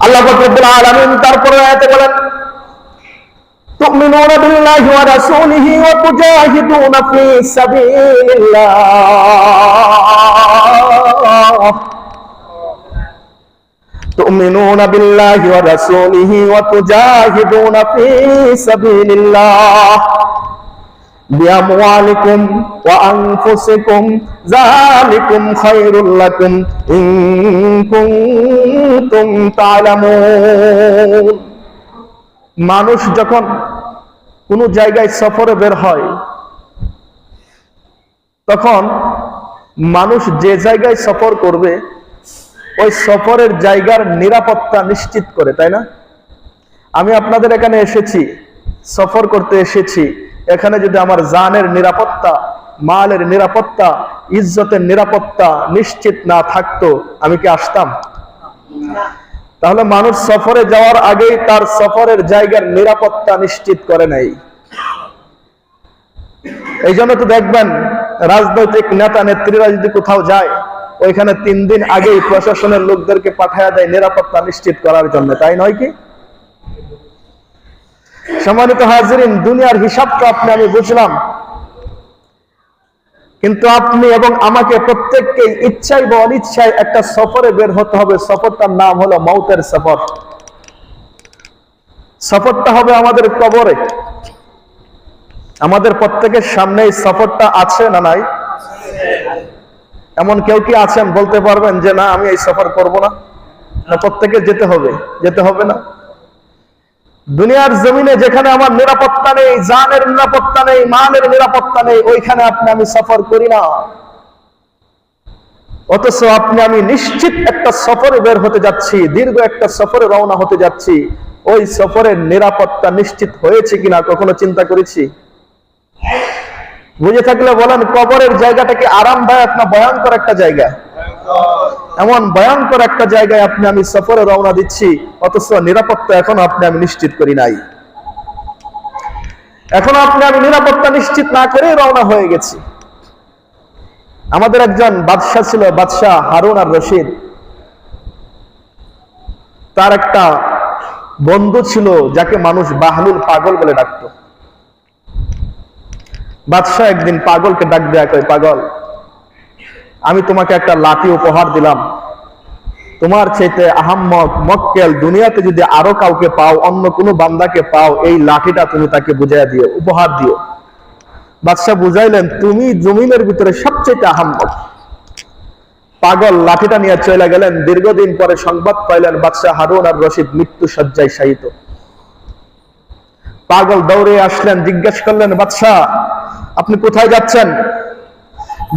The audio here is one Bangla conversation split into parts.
আল্লাহ রাব্বুল আলামিন তারপরে আয়াতে বলেন تؤمنون بالله ورسوله وتجاهدون في سبيل الله تؤمنون بالله ورسوله وتجاهدون في سبيل الله بأموالكم وأنفسكم ذلكم خير لكم إن كنتم تعلمون মানুষ যখন কোন জায়গায় সফরে বের হয় তখন মানুষ যে জায়গায় সফর করবে ওই সফরের জায়গার নিরাপত্তা নিশ্চিত করে, তাই না? আমি আপনাদের এখানে এসেছি, সফর করতে এসেছি, এখানে যদি আমার জানের নিরাপত্তা, মালের নিরাপত্তা, ইজ্জতের নিরাপত্তা নিশ্চিত না থাকতো আমি কি আসতাম? তাহলে মানুষ সফরে যাওয়ার আগেই তার সফরের জায়গার নিরাপত্তা নিশ্চিত করে নাই। এই জন্য তো দেখবেন রাজনৈতিক নেতা নেত্রীরা যদি কোথাও যায় ওইখানে 3 দিন আগেই প্রশাসনের লোকদেরকে পাঠায়া দেয় নিরাপত্তা নিশ্চিত করার জন্য, তাই নয় কি? সম্মানিত হাজিরিন, দুনিয়ার হিসাবটা আমি বুঝলাম, কিন্তু আপনি এবং আমাকে প্রত্যেককে ইচ্ছায় বা অনিচ্ছায় একটা সফরে বের হতে হবে। সফরটার নাম হলো মৌতের সফর। সফরটা হবে আমাদের কবরে। আমাদের প্রত্যেকের সামনে এই সফরটা আছে না নাই? এমন কেউ কি আছেন বলতে পারবেন যে না আমি এই সফর করব না? প্রত্যেকে যেতে হবে, যেতে হবে না? দুনিয়ার জমিনে যেখানে আমার নিরাপত্তা নেই, জানের নিরাপত্তা নেই, মালের নিরাপত্তা নেই, ওইখানে আমি সফর করি না। অথচ আমি নিশ্চিত একটা সফরে বের হতে যাচ্ছি, দীর্ঘ একটা সফরে রওনা হতে যাচ্ছি। ওই সফরের নিরাপত্তা নিশ্চিত হয়েছে কিনা কখনো চিন্তা করেছি? বুঝে থাকলে বলেন, কবরের জায়গাটা কি আরামদায়ক না ভয়ঙ্কর একটা জায়গা? এমন ভয়ঙ্কর একটা জায়গায় আমি সফরে রওনা দিচ্ছি, অথচ নিরাপত্তা এখন আমি নিশ্চিত করি নাই। এখন আমি নিরাপত্তা নিশ্চিত না করে রওনা হয়ে গেছি। আমাদের একজন বাদশা ছিল, বাদশা হারুন আর রশিদ। তার একটা বন্ধু ছিল যাকে মানুষ বাহলুল, পাগল বলে ডাকত। বাদশা একদিন পাগলকে ডাক দেয়া কয়, পাগল, আমি তোমাকে একটা লাঠি উপহার দিলাম, তোমার চাইতে আহাম্মক মক্কেল দুনিয়াতে যদি আরো কাউকে পাও, অন্য কোনো বান্দাকে পাও, এই লাঠিটা তুমি তাকে বুঝাইয়া দিও, উপহার দিও। বাদশা বুঝাইলেন, তুমি জমিনের ভিতরে সবচেয়ে আহাম্মক। পাগল লাঠিটা নিয়ে চলে গেলেন। দীর্ঘদিন পরে সংবাদ পাইলেন বাদশা হারুন আর রশিদ মৃত্যু শয্যায় শায়িত। পাগল দৌড়ে আসলেন, জিজ্ঞেস করলেন, বাদশা আপনি কোথায় যাচ্ছেন?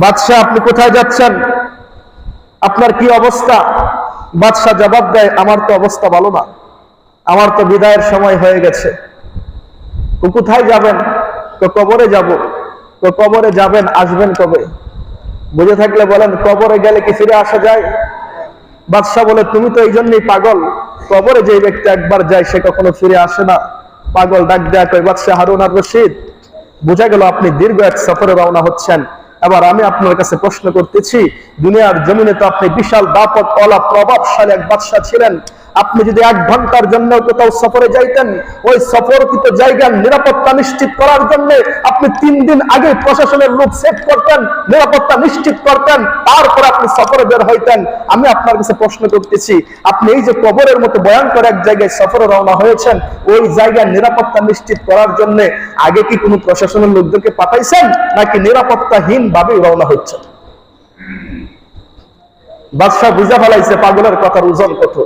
বাদশা আপনি কোথায় যাচ্ছেন? আপনার কি অবস্থা? বাদশা জবাব দেয়, আমার তো অবস্থা ভালো না, আমার তো বিদায়ের সময় হয়ে গেছে। কোথায় যাবেন? তো কবরে যাব। তো কবরে যাবেন, আসবেন কবে? বুঝে থাকলে বলেন, কবরে গেলে কি ফিরে আসা যায়? বাদশা বলে, তুমি তো এই জন্যই পাগল, কবরে যে ব্যক্তি একবার যায় সে কখনো ফিরে আসে না। পাগল ডাক দেয়া কয়, বাদশা হারুন আর রশিদ, বোঝা গেল আপনি দীর্ঘ এক সফরে রওনা হচ্ছেন। এবার আমি আপনার কাছে প্রশ্ন করতেছি, দুনিয়ার জমিনে তো আপনি বিশাল দাপট ওয়ালা প্রভাবশালী এক বাদশা ছিলেন। আপনি যদি 1 ঘন্টার জন্য কোথাও সফরে যাইতেন, ওই সফরকৃত জায়গার নিরাপত্তা নিশ্চিত করার জন্য আপনি 3 দিন আগে প্রশাসনের লোক সেট করতেন, নিরাপত্তা নিশ্চিত করতেন, তারপর আপনি সফরে বের হইতেন। আমি আপনার কাছে প্রশ্ন করতেছি, আপনি এই যে কবরের মতো ভয়ঙ্কর এক জায়গায় সফরে রওনা হয়েছেন, ওই জায়গার নিরাপত্তা নিশ্চিত করার জন্য আগে কি কোনো প্রশাসনের লোকদেরকে পাঠাইছেন, নাকি নিরাপত্তাহীন ভাবে রওনা হচ্ছেন? বাদশা বুঝা ফেলাইছে পাগলের কথার ওজন কত।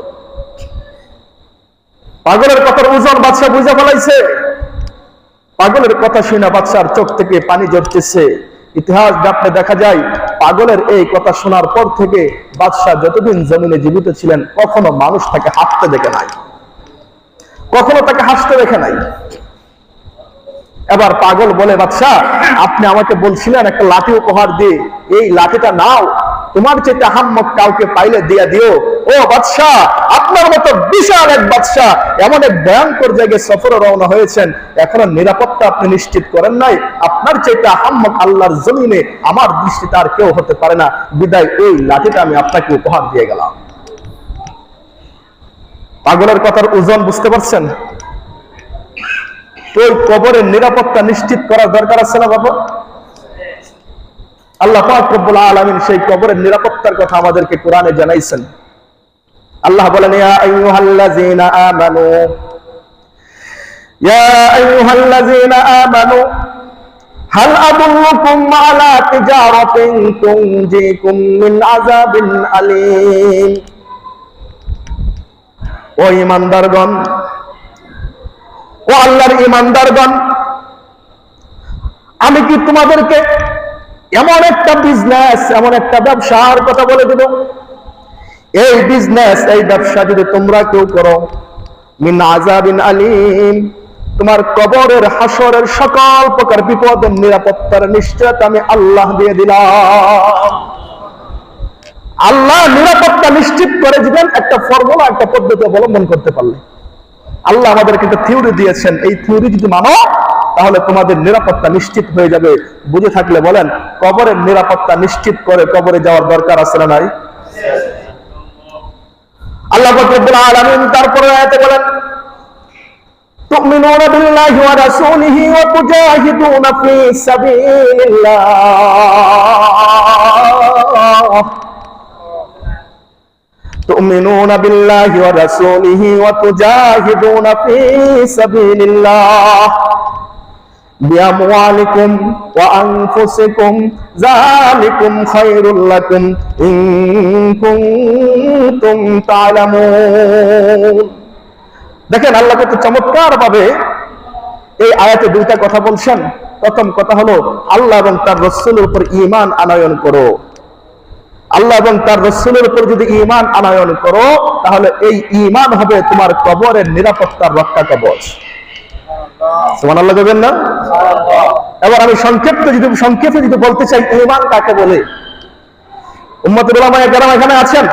পাগলের কথার ওজন বাদশা বুঝা ফেলাইছে। পাগলের কথা শুনে বাদশার চোখ থেকে পানি ঝরতেছে। ইতিহাস ঘাটলে দেখা যায়, পাগলের এই কথা শোনার পর থেকে বাদশা যতদিন জমিনে জীবিত ছিলেন কখনো মানুষ তাকে হাসতে দেখে নাই, কখনো তাকে হাসতে দেখে নাই। এবার পাগল বলে, বাদশা আপনি আমাকে বলছিলেন একটা লাঠি উপহার দিয়ে, এই লাঠিটা নাও, তোমার চেয়ে আহাম্মক কাউকে পাইলে দিয়া দিও। ও বাদশা, আপনার মতো বিশাল এক বাদশা এমন এক ভয়ঙ্কর জায়গায় সফরে রওনা হয়েছেন, এখনো নিরাপত্তা আপনি নিশ্চিত করেন নাই। আপনার চাইতে আহাম্মক আল্লাহর জমিনে আমার দৃষ্টিতে আর কেউ হতে পারে না, বিদায় ওই লাঠিটা আমি আপনাকে উপহার দিয়ে গেলাম। পাগলের কথার ওজন বুঝতে পারছেন? তো ওই কবরের নিরাপত্তা নিশ্চিত করার দরকার আছে না বাবা? আল্লাহ পাক রব্বুল আলামিন সেই কবরের নিরাপত্তার কথা আমাদেরকে কোরআনে জানাইছেন। আল্লাহ বলেন, ইয়া আইয়ুহাল্লাযীনা আমানু হাল আদুল্লুকুম আলা তিজারাতিন তুনজিকুম মিন আযাবিন আলীম। ও ঈমানদারগণ, ও আল্লাহর ঈমানদারগণ, আমি কি তোমাদেরকে এমন একটা বিজনেস, এমন একটা ব্যবসার কথা বলে দেব, এই বিজনেস, এই ব্যবসা যদি তোমরা কেউ করো, মিন আযাবিন আলীম, তোমার কবরের হাসরের সকল প্রকার বিপদের নিরাপত্তার নিশ্চয়তা আমি আল্লাহ দিয়ে দিলাম। আল্লাহ নিরাপত্তা নিশ্চিত করে দিবেন একটা ফর্মুলা, একটা পদ্ধতি অবলম্বন করতে পারলে। আল্লাহ আমাদেরকে একটা থিওরি দিয়েছেন, এই থিওরি যদি মানো তাহলে তোমাদের নিরাপত্তা নিশ্চিত হয়ে যাবে। বুঝে থাকলে বলেন, কবরের নিরাপত্তা নিশ্চিত করে কবরে যাওয়ার দরকার আছে না নাই? আল্লাহ রাব্বুল আলামিন তারপরে আয়াতে বলেন, তুমিনুনা বিল্লাহি ওয়া রাসূলিহি ওয়া তুজাহিদুনা ফি সাবিলিল্লাহ। তুমিনুনা বিল্লাহি ওয়া রাসূলিহি ওয়া তুজাহিদুনা ফি সাবিলিল্লাহ বিআমওয়ালিকুম ওয়া আনফুসিকুম যালিকুম খায়রুল লাকুম ইন কুনতুম তা'লামুন। দেখেন, আল্লাহ কত চমৎকার ভাবে এই আয়াতে দুইটা কথা বলছেন। প্রথম কথা হলো, আল্লাহ এবং তার রাসূলের উপর ঈমান আনয়ন করো। আল্লাহ এবং তার রাসূলের উপর যদি ঈমান আনয়ন করো, তাহলে এই ঈমান হবে তোমার কবরের নিরাপত্তার রক্ষা কবচ। সুবহানাল্লাহ বলবেন না? এবার আমি সংক্ষেপে যদি বলতে চাই, ঈমান কাকে বলে? উম্মতের উলামায়ে কেরাম এখানে আছেন,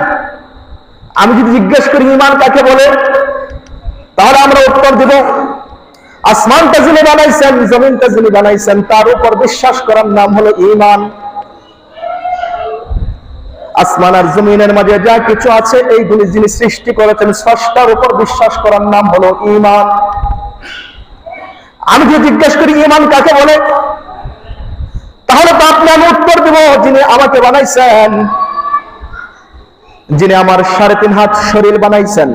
আমি যদি জিজ্ঞেস করি ঈমান কাকে বলে, তাহলে আমরা উত্তর দেব, আসমানটা যিনি বানাইছেন, জমিনটা যিনি বানাইছেন, তার উপর বিশ্বাস করার নাম হলো ঈমান। আসমান আর জমিনের মাঝে যা কিছু আছে, এইগুলি যিনি সৃষ্টি করেছেন, স্রষ্টার উপর বিশ্বাস করার নাম হলো ঈমান। আমি যদি জিজ্ঞেস করি ঈমান কাকে বলে, তাহলে তো আপনি আমি উত্তর দেব, যিনি আমাকে বানাইছেন, যিনি আমার 3.5 হাত শরীর বানাইছেন,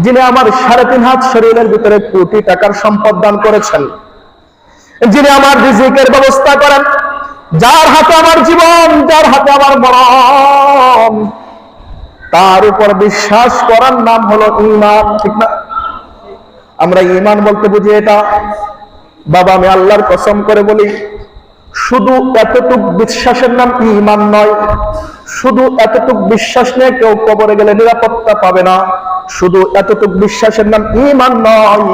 যিনি আমার 3.5 হাত শরীরের ভিতরে কোটি টাকার সম্পদ দান করেছেন, যিনি আমার রিজিকের ব্যবস্থা করেন, যার হাতে আমার জীবন, যার হাতে আমার মরণ, তার উপর বিশ্বাস করার নাম হলো ঈমান। ঠিক না? আমরা ঈমান বলতে বুঝি এটা। বাবা, আমি আল্লাহর কসম করে বলি, শুধু এতটুক বিশ্বাসের নাম ঈমান নয়। শুধু এতটুক বিশ্বাস নিয়ে কেউ কবরে গেলে নিরাপত্তা পাবে না। শুধু এতটুক বিশ্বাসের নাম ঈমান নয়।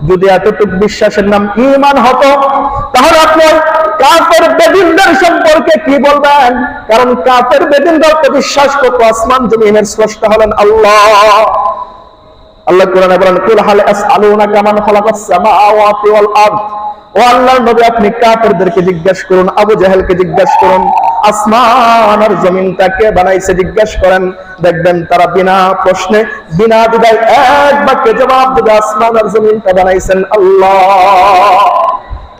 যদি এতটুক বিশ্বাসের নাম ঈমান হতো, তাহলে আপনি কাফের বেদিনদের সম্পর্কে কি বলবেন? কারণ কাফের বেদিনরা তো বিশ্বাস করত আসমান জমিনের স্রষ্টা হলেন আল্লাহ। আল্লাহ কোরআনে বলেন, কুল হাল আসআলুনাকা মান খালাকাস সামাওয়াতি ওয়াল আরদ। ও আল্লাহর নবী, আপনি কাফেরদেরকে জিজ্ঞেস করুন, আবু জাহেলকে জিজ্ঞেস করুন, আসমান আর জমিনটা কে বানাইছে জিজ্ঞেস করেন। দেখবেন তারা বিনা প্রশ্নে, বিনা দ্বিধায় এক বাক্যে জবাব দেবে, আসমান আর জমিনটা বানাইছেন আল্লাহ।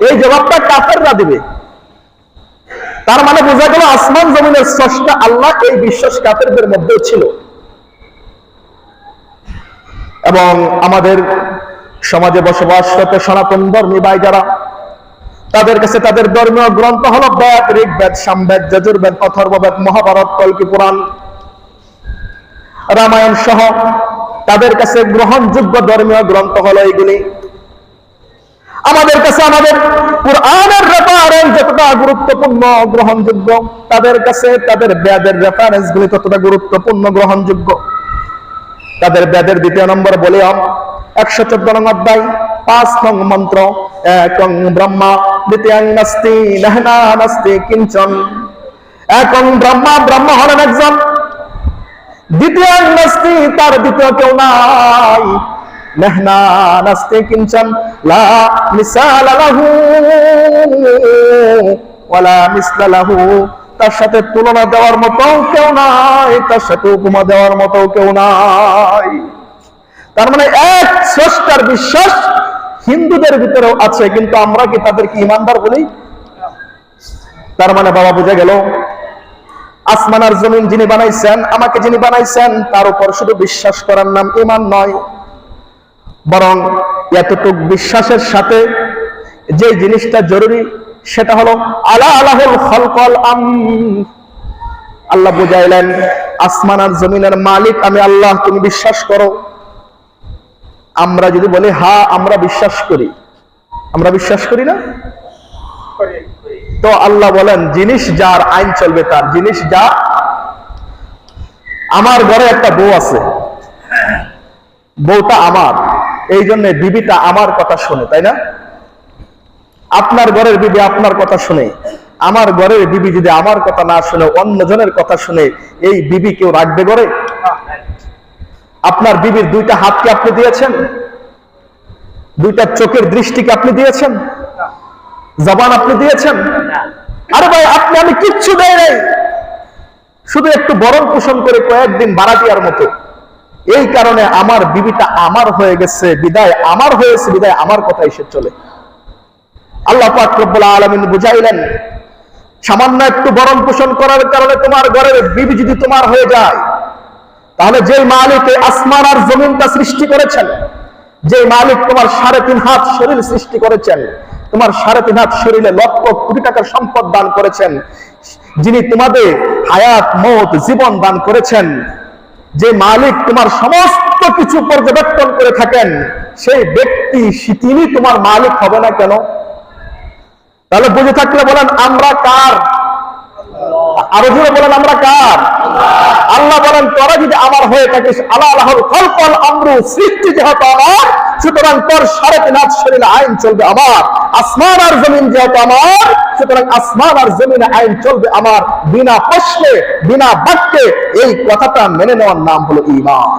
এই জবাবটা কাফেররা দিবে। তার মানে বোঝা গেল আসমান জমিনের স্রষ্টা আল্লাহ, এই বিশ্বাস কাফেরদের মধ্যে ছিল। এবং আমাদের সমাজে বসবাসরত সনাতন ধর্মী ভাই যারা, তাদের কাছে তাদের ধর্মীয় গ্রন্থ হলো বেদ, ঋগ্বেদ, সামবেদ, যজুর্বেদ, অথর্ববেদ, মহাভারত, কল্কি পুরাণ, রামায়ণ সহ তাদের কাছে গ্রহণযোগ্য ধর্মীয় গ্রন্থ হলো এইগুলি। আমাদের কাছে আমাদের কুরআনের রেফারেন্স যতটা গুরুত্বপূর্ণ গ্রহণযোগ্য, তাদের কাছে তাদের বেদের রেফারেন্স গুলি ততটা গুরুত্বপূর্ণ গ্রহণযোগ্য। তাদের বেদের 2 নম্বর বলিয়াম 114 নং অধ্যায় 5 নং মন্ত্র, একং ব্রহ্মা দ্বিতীয়ং নাস্তি নাহনা নাস্তি কিঞ্চন। একং ব্রহ্মা, ব্রহ্ম হলেন একজন, দ্বিতীয়ং নাস্তি, তার দ্বিতীয় কেউ নাই, নাহনা নাস্তি কিঞ্চন, লা মিসালা লাহু ওয়ালা মিসলা লাহু, তার সাথে তুলনা দেওয়ার মতো কেউ নাই, তার সাথে উপমা দেওয়ার মতো কেউ নাই। তার মানে এক স্রষ্টার বিশ্বাস হিন্দুদের ভিতরেও আছে, কিন্তু আমরা কি তাদেরকে ইমানদার বলি? তার মানে বাবা বুঝে গেল, আসমান আর জমিন যিনি বানাইছেন, আমাকে যিনি বানাইছেন, তার উপর শুধু বিশ্বাস করার নাম ঈমান নয়, বরং এতটুক বিশ্বাসের সাথে যে জিনিসটা জরুরি সেটা হলো আলা আলাহুল খালকাল আমর। আল্লাহ বুঝাইলেন আসমান আর জমিনের মালিক আমি আল্লাহ, তুমি বিশ্বাস করো। আমরা যদি বলি হ্যাঁ আমরা বিশ্বাস করি, আমরা বিশ্বাস করি না? তো আল্লাহ বলেন জিনিস যার আইন চলবে তার। জিনিস যা, আমার ঘরে একটা বউ আছে, বউটা আমার, এই জন্য বিবিটা আমার কথা শুনে, তাই না? আপনার ঘরের বিবি আপনার কথা শুনে, আমার ঘরের বিবি যদি আমার কথা না শুনে অন্যজনের কথা শুনে, এই বিবি কেউ রাখবে ঘরে? আপনার বিবির দুইটা হাতকে আপনি দিয়েছেন? দুইটা চোখের দৃষ্টিকে আপনি দিয়েছেন? জবান আপনি দিয়েছেন? আরে ভাই আপনি আমি কিচ্ছু দেয় নাই, শুধু একটু বরণ পোষণ করে কয়েকদিন বারাটিয়ার মতো। এই কারণে আমার বিবিটা আমার হয়ে গেছে, বিদায় আমার হয়েছে, বিদায় আমার কথা এসে চলে। আল্লাহ পাক রব্বুল আলামিন বুঝাইলেন সামান্য একটু বরণ পোষণ করার কারণে তোমার ঘরের বিবি যদি তোমার হয়ে যায়, তাহলে যে মালিক আসমান আর জমিনটা সৃষ্টি করেছেন, যে মালিক তোমার 3.5 হাত শরীর সৃষ্টি করেছেন, তোমার 3.5 হাত শরীরে লক্ষ কোটি টাকার সম্পদ দান করেছেন, যিনি তোমাদের হায়াত মওত জীবন দান করেছেন, যে মালিক তোমার সমস্ত কিছু পর্যবেক্ষণ করে থাকেন, সেই ব্যক্তি তিনি তোমার মালিক হবে না কেন? তাহলে বুঝে থাকলে বলেন আমরা কার? আরো জোরে বলেন আমরা কার? আল্লাহ বলেন তোরা যদি আমার হয়ে থাকিস, আলা আলাহুল খালকাল আমরু, সৃষ্টি যেহেতু আমার, সুতরাং তোর 3.5 হাত শরীরে আইন চলবে আমার। আসমান আর জমিন যেহেতু আমার, সুতরাং আসমান আর জমিনে আইন চলবে আমার। বিনা প্রশ্নে বিনা বাক্যে এই কথাটা মেনে নেওয়ার নাম হলো ঈমান।